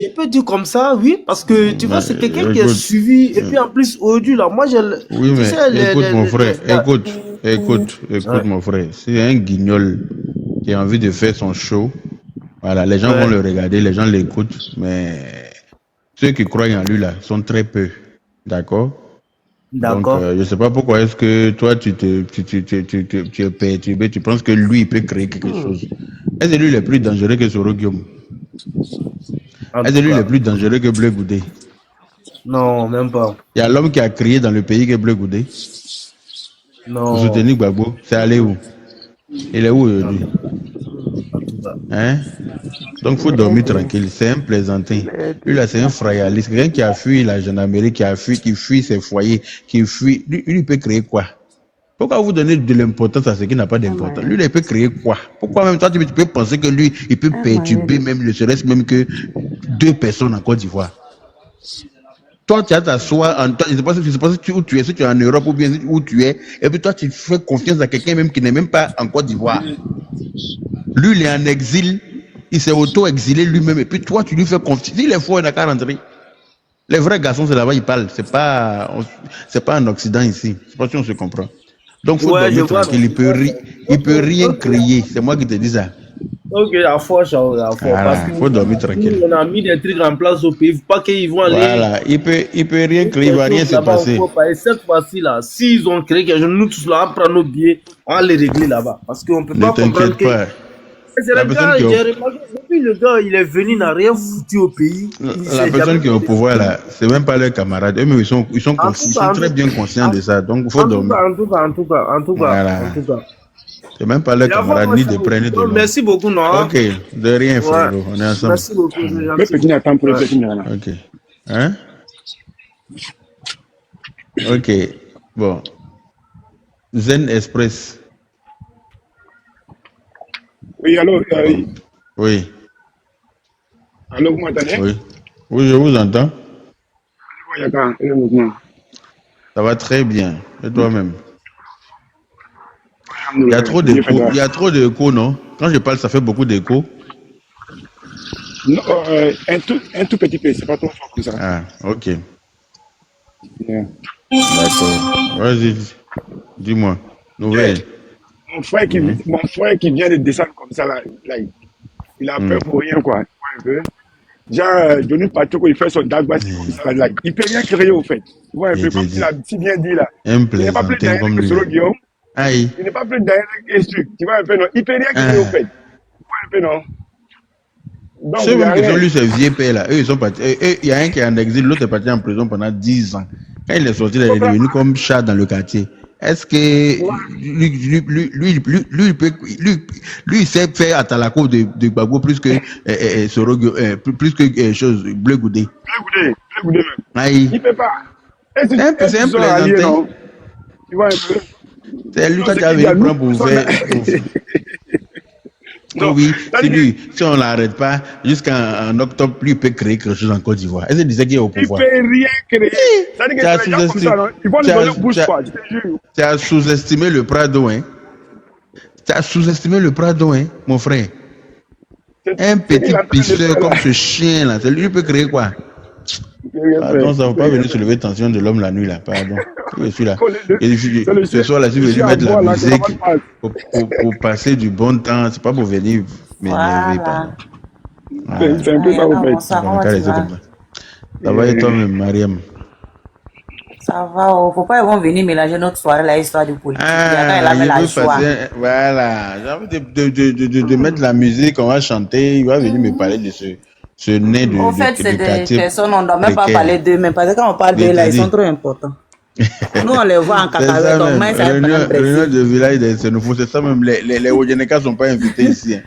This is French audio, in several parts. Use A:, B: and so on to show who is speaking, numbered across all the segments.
A: Je peux dire comme ça, oui, parce que tu vois, c'est quelqu'un qui est
B: Écoute,
A: suivi. Et puis en plus, aujourd'hui, là, moi,
B: oui,
A: tu
B: mais
A: sais,
B: écoute, mon frère, écoute,
A: ouais,
B: mon frère. C'est un guignol qui a envie de faire son show. Voilà, les gens vont
A: ouais,
B: le regarder, les gens l'écoutent, mais ceux qui croient en lui, là, sont très peu. D'accord? Donc,
A: d'accord.
B: je ne sais pas pourquoi est-ce que toi, tu es perturbé, tu penses que lui, il peut créer quelque chose. Est-ce que lui, il est plus dangereux que Soro Guillaume?
A: En
B: Est-ce que
A: tout
B: lui, il est
A: cas,
B: plus dangereux que Bleu Goudé?
A: non, même pas.
B: Il y a l'homme qui a crié dans le pays que Bleu Goudé pour
A: Non,
B: soutenir Gbagbo. C'est allé où? Il est où
A: en
B: aujourd'hui?
A: tout cas.
B: Hein? Donc, il faut
C: Il est
B: dormir
C: dit.
B: tranquille. C'est un plaisantin.
C: Il est
B: Lui,
C: dit.
B: là, c'est un frayaliste. Quelqu'un qui a fui la gendarmerie, qui fuit ses foyers, qui fuit. Lui, il peut créer quoi? Pourquoi vous donnez de l'importance à ce qui n'a pas
C: Un
B: d'importance? Lui,
C: moyen.
B: là, il peut créer quoi? Pourquoi même toi, tu peux penser que lui, il peut
C: Un moyen
B: perturber
C: de.
B: même, ne serait-ce même que 2 personnes en Côte d'Ivoire? Toi, tu as ta soi en toi. Je ne sais pas où tu es, si tu es en Europe ou bien où tu es. Et puis toi, tu fais confiance à quelqu'un même qui n'est même pas en Côte d'Ivoire. Lui, il est en exil. Il s'est auto-exilé lui-même. Et puis toi, tu lui fais confiance. S'il est faux, il n'a qu'à rentrer. Les vrais garçons, c'est là-bas, ils parlent. C'est pas en Occident ici. Je ne sais pas si on se comprend. Donc, il faut
A: Ouais, je
B: dormir
A: vois.
B: tranquille. Il peut rien créer. C'est moi qui te dis ça.
A: Ok, à fort, à fort. Parce
B: Voilà,
A: que
B: il faut dormir
A: nous,
B: tranquille.
A: on a mis des trucs en place au pays. Faut pas qu'ils vont aller
B: Voilà, il peut rien
A: créer
B: créer, il
A: quelque
B: va rien
A: chose
B: se
A: là-bas. On
B: passer.
A: peut pas. Et cette fois-ci, là, s'ils ont créé quelque chose, nous tous là, on prend nos billets, on va les régler là-bas. Parce qu'on peut
B: Ne
A: pas comprendre
B: t'inquiète
A: que.
B: pas.
A: C'est
B: La
A: le
B: personne
A: gars,
B: qui est
A: j'ai
B: au,
A: remarqué, depuis le gars, il est venu, il n'a rien foutu au pays. Il
B: la
A: s'est jamais
B: personne qui est au
A: fait.
B: pouvoir là, c'est même pas leurs camarades. Eux-mêmes,
A: En tout
B: ils
A: cas,
B: sont très bien conscients de ça. Donc, il faut dormir.
A: en
B: Voilà.
A: tout cas.
B: C'est même pas leurs
A: Il y a pas
B: camarades,
A: moi,
B: ni de près ni de loin.
A: merci beaucoup, non?
B: Ok, de rien,
A: Ouais.
B: frérot. On est ensemble.
A: Merci beaucoup, c'est
D: Le
A: gentil.
D: petit n'attend pour le
A: Ouais.
D: petit là.
B: Ok. Hein? Ok. Bon. Zen Express.
D: Oui, allô,
B: Bon. Oui.
D: allô, vous m'entendez?
B: Oui. Oui, je vous entends.
D: Il y a quand le mouvement.
B: Ça va très bien. Et toi-même? Il y a
D: Alhamdoulilah,
B: trop
D: Dieu fait
B: d'écho.
D: grâce.
B: Il y a trop d'écho, non? Quand je parle, ça fait beaucoup d'écho.
D: Non, un tout petit peu, c'est pas trop fort comme ça.
B: Ah, ok.
D: Yeah.
B: D'accord. Vas-y, dis-moi.
D: Yeah.
B: Nouvelle. Mhm.
D: Mon frère qui vient de descendre comme ça, là, il a peur
B: Mhm.
D: pour rien, quoi. Tu vois un peu. Genre, Johnny Pacheco, il fait son dagbass comme ça, là. Il peut rien créer, au fait. Tu vois un
B: Je
D: peu,
B: te
D: comme il
B: dis.
D: a si bien dit, là.
B: Un
D: Il n'est pas plus
B: plaisantin
D: derrière
B: comme
D: que
B: lui, là.
D: Solo Guillaume.
B: Aïe.
D: Il n'est pas plus derrière que Instru. Tu vois un peu, non? Il peut rien créer, au
B: Ah.
D: fait. Tu vois un peu, non? Donc,
B: Ceux
D: il n'y
B: même
D: a
B: qui sont
D: rien.
B: lui, ces vieux pères là, eux, ils sont partis. Il y a un qui est en exil, l'autre est parti en prison pendant 10 ans. Quand il est sorti, là, il est devenu comme chat dans le quartier. Est-ce que lui, il sait faire Atalako de Gbagbo plus que Sorogo, plus que chose, Bleu Goudé.
D: Très goûté même.
B: Aïe.
D: Il peut pas.
B: C'est
D: Est-ce
B: un
D: qu'ils sont alliés,
B: plaisantin.
D: non? Tu vois un peu?
B: C'est lui,
D: Non,
B: toi,
D: c'est
B: qui as
D: qu'il y a
B: venu
D: nous,
B: prendre pour
D: personne.
B: faire. Oh
D: Non,
B: oui,
D: c'est-à-dire que
B: si on l'arrête pas, jusqu'en octobre, lui, il peut créer quelque chose en Côte d'Ivoire. Est-ce qu'il disait qu'il est au
D: il
B: pouvoir?
D: peut rien créer. C'est-à-dire
B: Tu
D: que
B: as
D: c'est les gens comme ça,
B: sous-estimé,
D: non? Ils vont
B: tu
D: lui donner
B: as,
D: bouche,
B: tu as-
D: quoi, je te jure.
B: tu as sous-estimé le Prado, hein? Tu as sous-estimé le Prado, hein, mon frère? Un
D: Ce qu'il
B: petit
D: est en train de
B: pisseur
D: faire là,
B: comme ce chien-là, c'est lui qui peut créer quoi?
D: il peut rien faire.
B: Pardon, ça ne
D: Il
B: va
D: peut
B: pas
D: rien
B: venir
D: faire.
B: soulever tension de l'homme la nuit, là, pardon. Je suis là.
D: C'est le
B: Ce
D: chien,
B: soir, là, si
D: le
B: vous venez
D: chien à
B: mettre la
D: bois là que
B: musique
D: maman passe.
B: pour passer du bon temps, c'est pas pour venir m'énerver, pardon.
E: Voilà.
B: Voilà.
D: C'est un peu ça, au
E: Mariana,
D: fait.
E: bonsoir,
B: Donc,
E: comment
B: qu'à
E: tu
B: laisser
E: vas?
B: comme ça. Ça va et toi-même, Mariam?
E: Ça va, oh. Faut pas ils vont venir mélanger notre soirée, la histoire du politique. Il y a quand il
B: Ah,
E: a mis
B: il
E: la
B: veut
E: joie.
B: passer. Voilà. J'ai envie de mettre la musique, on va chanter. Il va venir me parler de ce nez
E: Au fait, c'est
B: de
E: des
B: quartier
E: personnes, on ne doit même pas
B: précaire, là.
E: parler d'eux, même parce que quand on parle
B: Je
E: d'eux,
B: te
E: là, ils sont
B: dis.
E: trop importants. Nous, on les voit en
B: C'est
E: cacahuète,
B: ça
E: donc
B: même.
E: moi, ça va pendant le
B: Réunion
E: Brésil.
B: de village des Sénoufos, c'est ça même. Les Ojeneka ne sont pas invités ici, hein.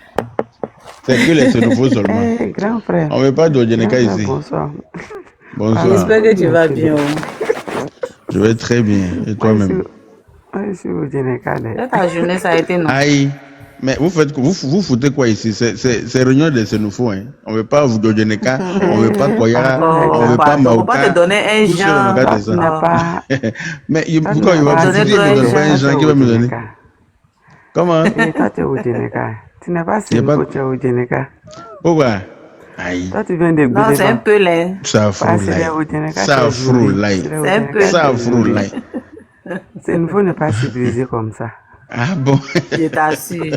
B: C'est que les Sénoufos seulement.
C: Grand frère.
B: On ne veut pas d'Ojeneka
C: Grand frère,
B: ici.
C: bonsoir.
B: Bonsoir.
E: J'espère que tu vas bien.
B: Je vais très bien. Et toi-même?
C: Moi, je suis au Génécal.
E: Ta journée, ça a été non.
B: Aïe. Mais vous foutez quoi ici? C'est réunion des Sénoufos, hein. On ne veut pas Ojeneka, on ne veut pas Koya, on ne veut pas
E: Pardon, faut pas te
B: Maoka.
E: donner un
B: Tout seul, on
E: genre.
B: regarde ça.
C: Tu n'as pas.
B: Mais
C: Toi, tu
B: pourquoi
C: n'as
B: il va
C: pas.
B: vous
E: Donner
B: dire
E: toi
B: qu'il ne
E: un
B: me donne pas un
E: genre.
C: Toi, tu es
B: genre qui va
C: au
B: me donner?
C: Génécal.
B: Comment?
C: Et toi, tu es au Génécal. Tu n'es pas
B: Il n'y a pas.
C: Sénégal, tu es au Génécal.
B: Pourquoi? Aïe.
C: Toi, tu viens
E: Non,
C: d'écouter
E: c'est un
C: ça.
E: peu laid.
B: Ça
C: Ah,
B: frôle
C: c'est
B: là.
C: là où tu n'es qu'à
B: Ça
C: te
B: frôle
C: jouer.
B: là.
C: C'est là où
E: C'est
C: tu
E: un
C: n'es
E: peu.
C: qu'à
B: Ça
C: te
B: frôle là.
C: jouer. C'est il faut ne pas civiliser comme ça.
B: Ah bon?
E: Je t'assure.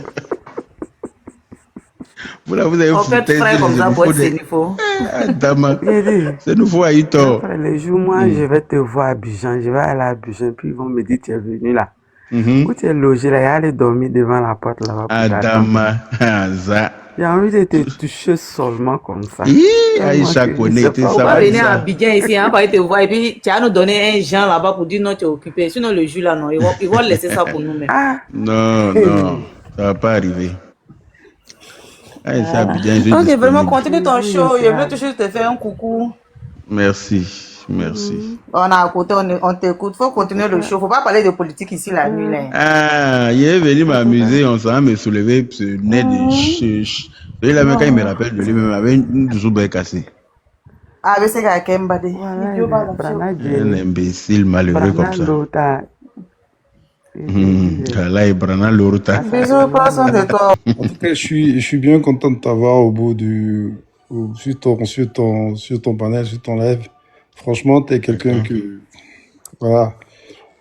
B: Voilà, vous avez
E: On peut être
B: foutu
E: frère
B: sur
E: comme
B: les
E: ça pour être
B: xénophobes.
E: sénifo.
B: Ah, dama.
C: J'ai dit,
B: C'est nous faut à
C: grand
B: tort.
C: frère, les jours, moi, je vais te voir à Abidjan. Je vais aller à Abidjan, puis ils vont me dire, tu es venu là. Où tu es logé là, il y a aller dormir devant la porte là-bas pour t'attendre.
B: Adama. Ah, ça.
C: J'ai envie de te toucher seulement comme ça.
B: Hi,
C: Tellement
B: Aïcha
C: que je
B: connaît,
C: sais
B: t'es
C: pas
E: On
B: ça
E: va
B: va
C: où.
E: venir à
B: ça.
E: Abidjan ici, on va aller te voir et puis tu vas nous donner un Jean là-bas pour dire non, tu es occupé. Sinon, le jus là, non, ils vont laisser ça pour nous-mêmes.
C: Ah,
B: Non, non, ça va pas arriver. Aïcha Abidjan, je suis
E: Ok, vraiment,
B: disponible.
E: continue ton
C: oui,
E: show. Je
C: c'est
E: voulais
C: ça.
E: juste te faire un coucou.
B: Merci, merci.
E: On est à côté, on t'écoute. Faut continuer le show. Faut pas parler de politique ici la nuit là.
B: Ah, il est venu m'amuser, on s'en va me soulever ce nez de chiche. Et là, même quand il me rappelle de lui-même, avec une zoubée cassée.
E: Ah, mais c'est qu'à Kembade.
C: Voilà, Brana
B: Un
C: Djeli.
B: imbécile malheureux comme
C: Brana
B: ça.
C: Lota.
B: Là, il prend l'autre.
E: Bisous, prends soin de toi.
F: En tout cas, je suis bien content de t'avoir sur ton panel, sur ton live. Franchement, t'es quelqu'un que, voilà,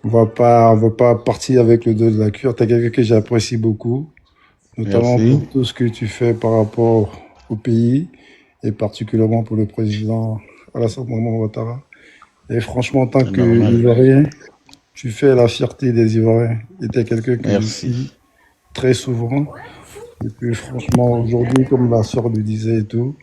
F: on va pas partir avec le dos de la cuir. T'es quelqu'un que j'apprécie beaucoup, notamment
B: Merci.
F: pour tout ce que tu fais par rapport au pays et particulièrement pour le président Alassane Ouattara. Et franchement, en tant que
B: normal.
F: Ivoirien, tu fais la fierté des Ivoiriens. Et t'es quelqu'un que je
B: Merci.
F: suis très souvent. Et puis franchement, aujourd'hui, comme la sœur le disait et tout,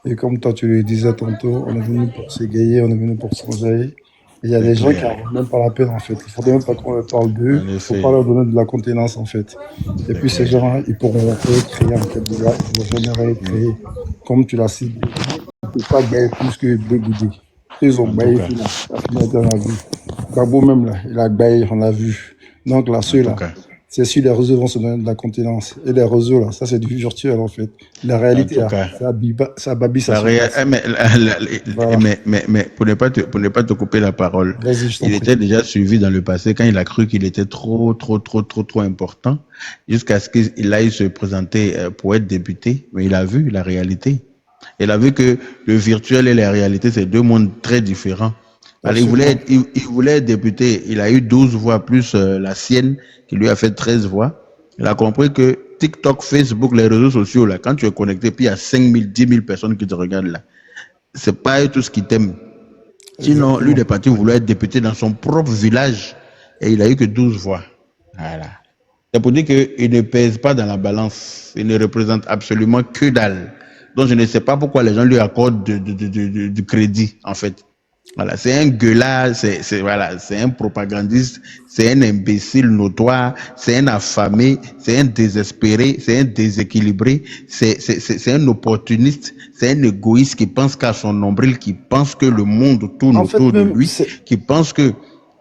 F: et comme toi tu le disais tantôt, on est venu pour s'égayer, on est venu pour s'enjailler. Et il y a des gens qui n'en même pas la peine en fait. Il faudrait même pas qu'on leur parle d'eux.
B: En
F: Il faut
B: effet.
F: pas leur donner de la contenance en fait. Et puis ces gens-là, ils pourront récréer en fait de là, ils vont jamais récréer. Comme tu l'as ciblé, ils ne peuvent pas gagner plus que Bégoudé. Ils ont
B: En
F: baillé,
B: tout cas.
F: puis là, la finalité, on a vu. Gbagbo même là, il a baillé, on l'a vu. Donc là,
B: En
F: ceux-là,
B: tout cas.
F: c'est sûr les réseaux vont se donner de la contenance. Et les réseaux là, ça c'est du virtuel en fait. La réalité
B: En
F: là,
B: tout cas.
F: ça babille, ça
B: La
F: se
B: réa-
F: passe.
B: ah, mais,
F: Voilà.
B: mais pour ne pas te couper la parole,
F: Vas-y, je t'en
B: il
F: prie.
B: était déjà suivi dans le passé quand il a cru qu'il était trop important, jusqu'à ce qu'il aille se présenter pour être député. Mais il a vu la réalité. Il a vu que le virtuel et la réalité, c'est deux mondes très différents. Alors, il voulait être député. Il a eu 12 voix plus la sienne, qui lui a fait 13 voix. Il a compris que TikTok, Facebook, les réseaux sociaux, là, quand tu es connecté, puis il y a 5 000, 10 000 personnes qui te regardent là, c'est pas eux tous qui t'aiment. Sinon, lui, il est parti vouloir être député dans son propre village et il a eu que 12 voix. Voilà. C'est pour dire qu'il ne pèse pas dans la balance. Il ne représente absolument que dalle. Donc, je ne sais pas pourquoi les gens lui accordent du crédit, en fait. Voilà, c'est un gueulard, c'est un propagandiste, c'est un imbécile notoire, c'est un affamé, c'est un désespéré, c'est un déséquilibré, c'est un opportuniste, c'est un égoïste qui pense qu'à son nombril, qui pense que le monde tourne
F: En fait,
B: autour de
F: même,
B: lui, qui pense que,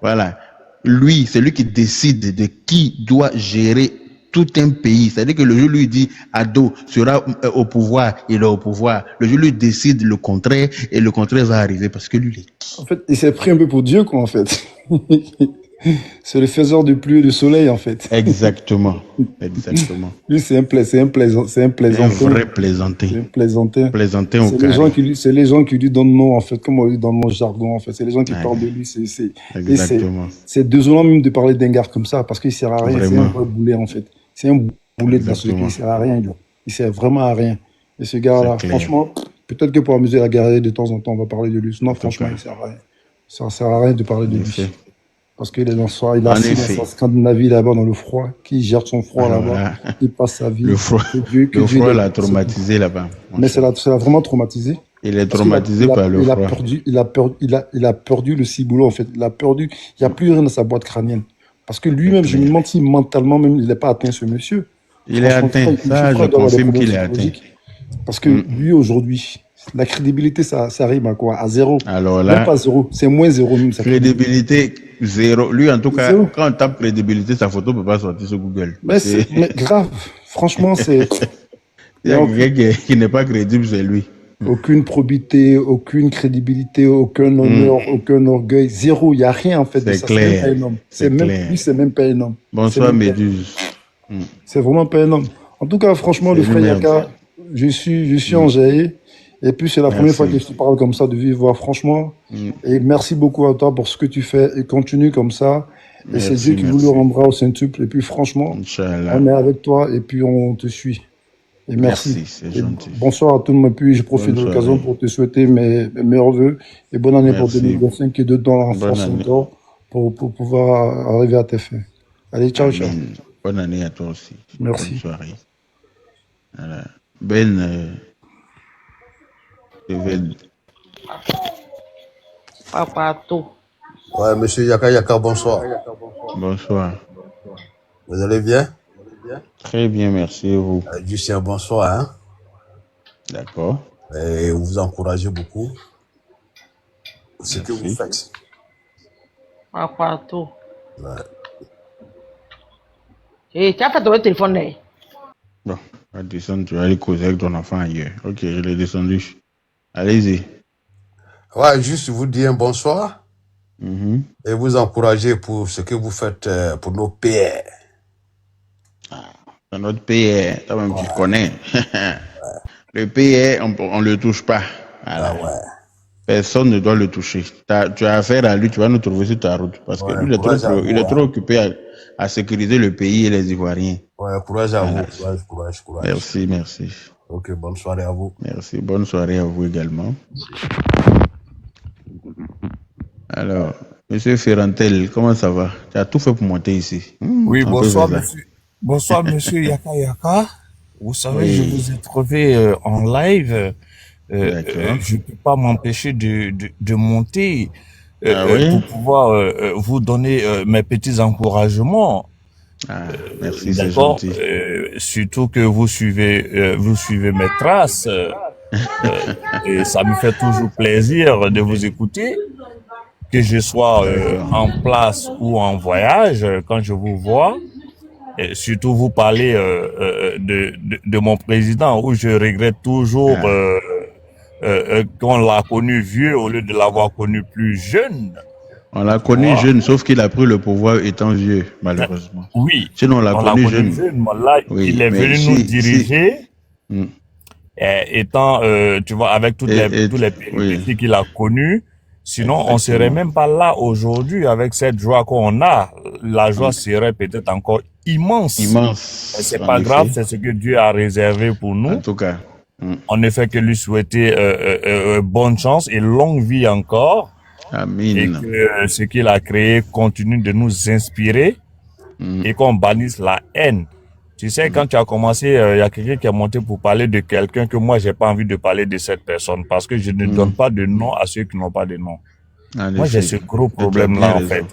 B: voilà, lui, c'est lui qui décide de qui doit gérer tout un pays. C'est-à-dire que le jour lui dit Ado sera au pouvoir, il est au pouvoir. Le jour lui décide le contraire et le contraire va arriver parce que lui, il est qui?
F: en fait, il s'est pris un peu pour Dieu, quoi, en fait. C'est le faiseur de pluie et de soleil, en fait.
B: Exactement. Exactement.
F: Lui, c'est un plaisantin.
B: Un vrai plaisantin.
F: C'est un plaisantin.
B: Plaisantin au
F: C'est les
B: carré.
F: gens qui lui, c'est les gens qui lui donnent nom, en fait, comme on dit dans mon jargon, en fait. C'est les gens qui
B: Ouais.
F: parlent de lui. Et
B: Exactement.
F: c'est désolant même de parler d'un gars comme ça, parce qu'il sert à rien. C'est
B: Vraiment.
F: un vrai boulet, en fait. C'est un boulet de la société.
B: Exactement.
F: Il sert à rien, là. Il sert vraiment à rien. Et ce gars-là,
B: C'est clair.
F: franchement, peut-être que pour amuser la guerre, de temps en temps, on va parler de lui. Sinon, franchement,
B: cas.
F: il sert à rien. Ça sert à rien de parler de
B: En
F: lui.
B: effet.
F: Parce qu'il est dans son, il
B: En
F: a assis
B: effet.
F: dans sa Scandinavie là-bas, dans le froid, qui gère son froid
B: Alors
F: là-bas,
B: là,
F: il passe sa vie.
B: le froid,
F: Que Dieu
B: le froid
F: l'aide.
B: l'a traumatisé là-bas.
F: Mais ça l'a vraiment traumatisé.
B: Il est
F: Parce qu'il
B: traumatisé par le
F: il a
B: froid.
F: perdu, il a perdu le ciboulot, en fait. Il a perdu, il n'y a plus rien dans sa boîte crânienne. Parce que lui-même, je me demande si mentalement même, il n'est pas atteint, ce monsieur.
B: Il est
F: Franchement,
B: atteint.
F: ce
B: Ça,
F: frère
B: je
F: doit avoir des
B: confirme
F: problèmes
B: qu'il est atteint.
F: psychologiques. Parce que lui, aujourd'hui, la crédibilité, ça arrive à quoi? À zéro.
B: Alors
F: Même
B: là,
F: pas zéro. C'est moins zéro même. sa
B: crédibilité zéro. Lui, en tout cas,
F: Zéro.
B: quand on tape crédibilité, sa photo ne peut pas sortir sur Google.
F: Mais mais grave. Franchement, c'est
B: Il y a quelqu'un qui n'est pas crédible, c'est lui.
F: aucune probité, aucune crédibilité, aucun honneur, aucun orgueil. Zéro. Il n'y a rien, en fait, de
B: C'est
F: ça.
B: clair.
F: C'est même pas un homme.
B: C'est
F: Même,
B: clair.
F: lui, c'est même pas un homme.
B: Bonsoir,
F: C'est même pas-
B: Méduse.
F: C'est vraiment pas un homme. En tout cas, franchement,
B: C'est
F: le frère
B: une merde.
F: Yaka, je suis enjaillé. Et puis, c'est la première fois que je te parle comme ça, de vive voix, franchement. Et merci beaucoup à toi pour ce que tu fais. Et continue comme ça. Et c'est Dieu qui vous le rendra au centuple. Et puis, franchement, on est avec toi et puis on te suit. Et merci.
B: C'est gentil.
F: Bonsoir à tout le monde. Puis, je profite de l'occasion pour te souhaiter mes meilleurs vœux et bonne année pour 2025 et dedans en force encore pour pouvoir arriver à tes fins. Allez, ciao, ciao.
B: Bonne année à toi aussi.
F: Merci.
B: Bonne soirée. Voilà. Ben,
E: Papato.
G: Ouais, monsieur Yaka, bonsoir.
B: Bonsoir.
G: Vous allez bien?
B: Très bien, merci et vous.
G: Lucien, bonsoir. Hein?
B: D'accord.
G: Et vous encouragez beaucoup ce que vous faites.
E: Papato.
G: Ouais.
E: Et tu as fait ton téléphone là?
B: Bon, va descendre, tu vas aller causer avec ton enfant ailleurs. Ok, je l'ai descendu. Allez-y.
G: Ouais, juste vous dire un bonsoir et vous encourager pour ce que vous faites pour nos PR.
B: Dans notre PR, toi-même tu connais. Le PR, on ne le touche pas. Voilà. Personne ne doit le toucher. Tu as affaire à lui, tu vas nous trouver sur ta route. Parce que lui, il est trop occupé à sécuriser le pays et les Ivoiriens.
G: Ouais, courage à vous. Courage.
B: Merci.
G: Ok, bonne soirée à vous.
B: Merci, bonne soirée à vous également. Alors, monsieur Ferrantel, comment ça va? Tu as tout fait pour monter ici.
H: Oui, bonsoir, monsieur. Bonsoir, monsieur Yaka. Vous savez, je vous ai trouvé en live. Je ne peux pas m'empêcher de monter pour pouvoir vous donner mes petits encouragements.
B: Merci, c'est gentil.
H: Surtout que vous suivez mes traces. Et ça me fait toujours plaisir de vous écouter. Que je sois en place ou en voyage, quand je vous vois. Et surtout, vous parlez de mon président, où je regrette toujours qu'on l'a connu vieux au lieu de l'avoir connu plus jeune.
B: On l'a connu jeune, sauf qu'il a pris le pouvoir étant vieux, malheureusement.
H: Oui.
B: Sinon, on l'a connu jeune.
H: Là, il est venu nous diriger, étant, tu vois, avec tous les péripéties qu'il a connues. Sinon, on serait même pas là aujourd'hui avec cette joie qu'on a. La joie serait peut-être encore immense. C'est pas grave, c'est ce que Dieu a réservé pour nous.
B: En tout cas.
H: On ne fait que lui souhaiter bonne chance et longue vie encore.
B: Amen.
H: Et que ce qu'il a créé continue de nous inspirer et qu'on bannisse la haine. Tu sais, quand tu as commencé, il y a quelqu'un qui est monté pour parler de quelqu'un que moi, j'ai pas envie de parler de cette personne parce que je ne donne pas de nom à ceux qui n'ont pas de nom. Moi, j'ai ce gros problème-là, en fait.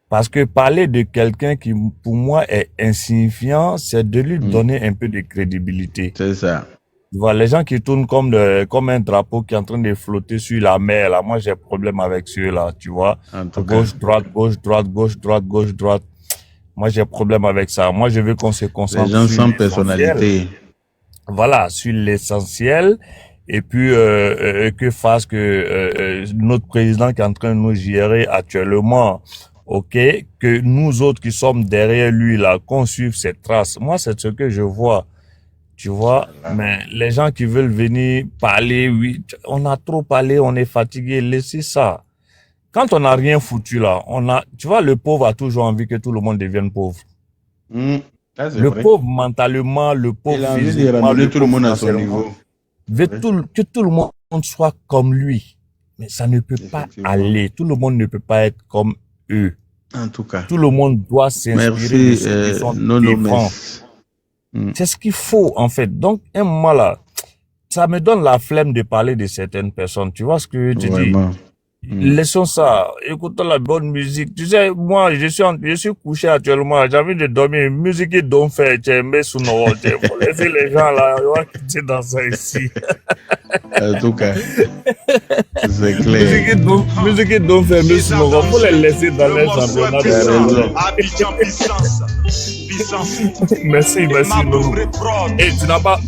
H: Parce que parler de quelqu'un qui, pour moi, est insignifiant, c'est de lui donner un peu de crédibilité.
B: C'est ça.
H: Tu vois, les gens qui tournent comme un drapeau qui est en train de flotter sur la mer, là, moi, j'ai problème avec ceux-là, tu vois. Gauche, droite, gauche, droite, gauche, droite, gauche, droite. Moi, j'ai problème avec ça. Moi, je veux qu'on se concentre
B: sur les gens sans personnalité.
H: Voilà, sur l'essentiel. Et puis, que fasse notre président qui est en train de nous gérer actuellement, que nous autres qui sommes derrière lui, là, qu'on suive ses traces. Moi, c'est ce que je vois. Tu vois, mais les gens qui veulent venir parler, oui, on a trop parlé, on est fatigué, laissez ça. Quand on n'a rien foutu là, tu vois, le pauvre a toujours envie que tout le monde devienne pauvre. Le pauvre mentalement, le pauvre physiquement,
B: tout le monde à son niveau.
H: Veut que tout le monde soit comme lui. Mais ça ne peut pas aller. Tout le monde ne peut pas être comme eux.
B: En tout cas.
H: Tout le monde doit s'inspirer de ceux qui sont différents. C'est ce qu'il faut, en fait. Donc, un moment là, ça me donne la flemme de parler de certaines personnes. Tu vois ce que je te dis? Laissons ça. Écoutons la bonne musique. Tu sais, moi, je suis couché actuellement. J'ai envie de dormir. Musique et don't faire. Mais sous nos faut laisser les gens là. On va quitter dans ça ici.
B: En tout cas. C'est clair.
H: Musique et don't faire. Mais sous nos faut les laisser dans les championnats de Merci. Non. Et tu n'as pas,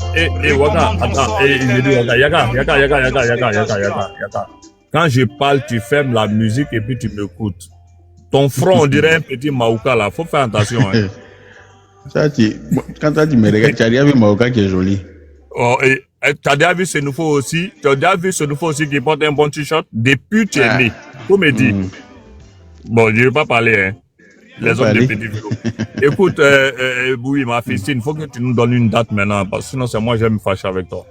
H: Waka, attends, je dis Yaka. Quand je parle, tu fermes la musique et puis tu m'écoutes. Ton front, on dirait un petit Maouka là. Faut faire attention.
B: Ça, quand tu me regardes, tu as vu Maouka qui est joli.
H: Oh, Tu as déjà vu ce nouveau aussi? Tu as déjà vu ce nouveau aussi qui porte un bon t-shirt? Depuis tu es né. Faut me dire. Bon, je ne vais pas parler, hein. Les hommes de petits vélos. Écoute, oui, ma fistine, il faut que tu nous donnes une date maintenant, parce que sinon c'est moi, je vais me fâcher avec toi.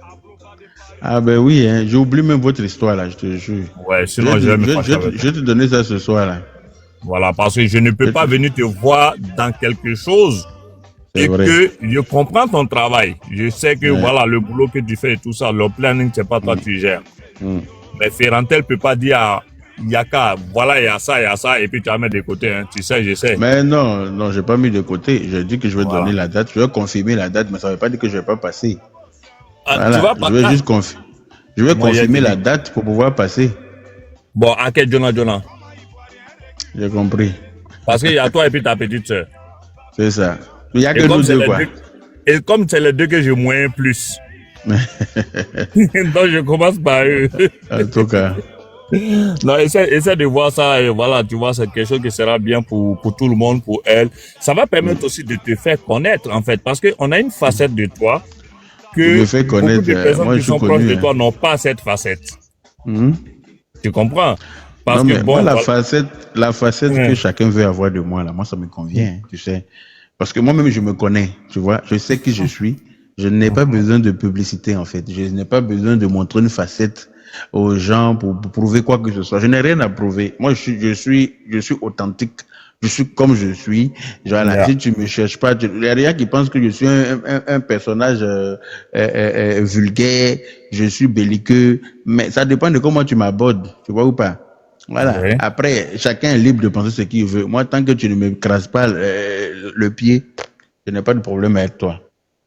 B: Ah ben oui, hein, j'ai oublié même votre histoire là, je te jure.
H: Ouais, sinon je vais me fâcher avec toi.
B: Je vais te donner ça ce soir là.
H: Voilà, parce que je ne peux pas venir te voir dans quelque chose et
B: vrai.
H: que je comprends ton travail. Je sais que voilà, le boulot que tu fais et tout ça, le planning, c'est pas toi tu gères. Mais Ferrantel peut pas dire Yaka, voilà, il y a ça, et puis tu vas mettre de côté, hein. Tu sais, je sais.
B: Mais non, j'ai pas mis de côté. J'ai dit que je vais donner la date, je vais confirmer la date, mais ça veut pas dire que je vais pas passer. Voilà,
H: Tu vas pas
B: je vais juste confirmer la date pour pouvoir passer.
H: Bon, à quel Jonah?
B: J'ai compris.
H: Parce qu'il y a toi et puis ta petite soeur.
B: C'est ça. Il y a que nous deux, quoi.
H: Et comme c'est les deux que j'ai moins plus. Donc je commence par eux.
B: En tout cas.
H: Non, essaie de voir ça, et voilà, tu vois, c'est quelque chose qui sera bien pour tout le monde, pour elle. Ça va permettre aussi de te faire connaître, en fait, parce qu'on a une facette de toi que beaucoup de personnes qui sont proches de toi n'ont pas cette facette. Tu comprends? Parce
B: non,
H: que
B: mais
H: bon,
B: moi, la facette que chacun veut avoir de moi, là, moi, ça me convient, tu sais. Parce que moi-même, je me connais, tu vois, je sais qui je suis. Je n'ai pas besoin de publicité, en fait. Je n'ai pas besoin de montrer une facette aux gens pour prouver quoi que ce soit. Je n'ai rien à prouver. Moi, je suis authentique. Je suis comme je suis. Voilà. Si tu me cherches pas, il y a rien qui pense que je suis un personnage vulgaire, je suis belliqueux, mais ça dépend de comment tu m'abordes, tu vois ou pas. Voilà. Oui. Après, chacun est libre de penser ce qu'il veut. Moi, tant que tu ne me crasses pas le pied, je n'ai pas de problème avec toi.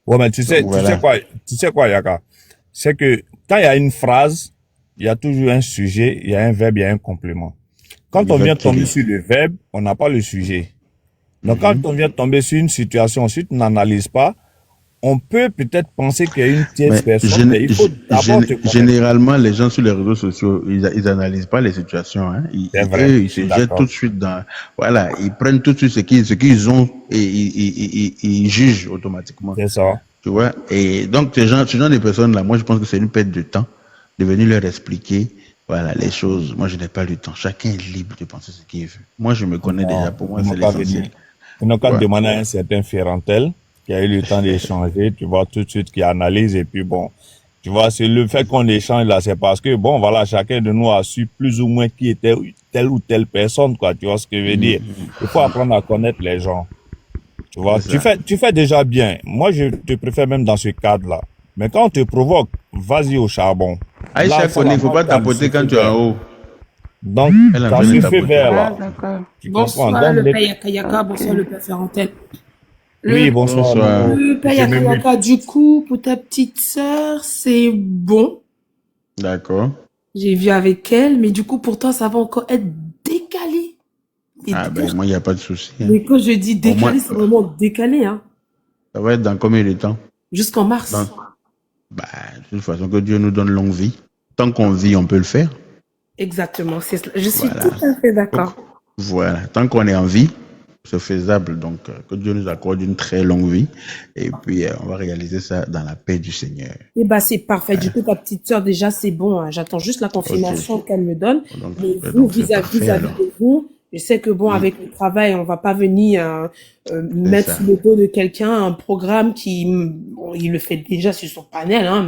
H: Ouais, mais tu sais quoi, Yaka? C'est que quand il y a une phrase, il y a toujours un sujet, il y a un verbe, il y a un complément. Quand on vient tomber sur le verbe, on n'a pas le sujet. Donc, quand on vient tomber sur une situation, si tu n'analyses pas, on peut peut-être penser qu'il y a une tierce personne, mais il faut d'abord te connaître.
B: Généralement, les gens sur les réseaux sociaux, ils n'analysent pas les situations. Hein. Ils se jettent tout de suite dans... Voilà, ils prennent tout de suite ce qu'ils ont et ils jugent automatiquement.
H: C'est ça.
B: Tu vois. Et donc, ce genre de personnes-là, moi, je pense que c'est une perte de temps de venir leur expliquer, voilà, les choses. Moi, je n'ai pas le temps. Chacun est libre de penser ce qu'il veut. Moi, je me connais déjà. Pour moi, c'est l'essentiel.
H: On n'a qu'à demander à un certain Ferrantel qui a eu le temps d'échanger, tu vois, tout de suite, qui analyse, et puis bon, tu vois, c'est le fait qu'on échange là, c'est parce que, bon, voilà, chacun de nous a su plus ou moins qui était telle ou telle personne, quoi, tu vois ce que je veux dire. Il faut apprendre à connaître les gens. Tu vois, tu fais déjà bien. Moi, je te préfère même dans ce cadre-là. Mais quand on te provoque, vas-y au charbon.
B: Aïcha, il ne faut pas tapoter quand tu es en haut.
H: Donc, t'as su fait vert, là.
I: Bonsoir, le père Yakayaka, bonsoir, le père Ferrantel.
H: Oui, bonsoir.
I: Le père Yakayaka, du coup, pour ta petite sœur, c'est bon.
B: D'accord.
I: J'ai vu avec elle, mais du coup, pour toi, ça va encore être décalé.
B: Ben, moi, il n'y a pas de souci. Hein.
I: Mais quand je dis décalé, c'est vraiment décalé, hein.
B: Ça va être dans combien de temps?
I: Jusqu'en mars.
B: De toute façon, que Dieu nous donne longue vie. Tant qu'on vit, on peut le faire.
I: Exactement, c'est cela. Je suis tout à fait d'accord.
B: Voilà, tant qu'on est en vie, c'est faisable. Donc, que Dieu nous accorde une très longue vie. Et puis, on va réaliser ça dans la paix du Seigneur.
I: Eh ben, c'est parfait. Du coup, ta petite sœur, déjà, c'est bon. Hein. J'attends juste la confirmation qu'elle me donne.
B: Donc,
I: mais vous, vis-à-vis de vous, je sais que bon, avec le travail, on va pas venir mettre sous le dos de quelqu'un un programme qui, bon, il le fait déjà sur son panel, hein.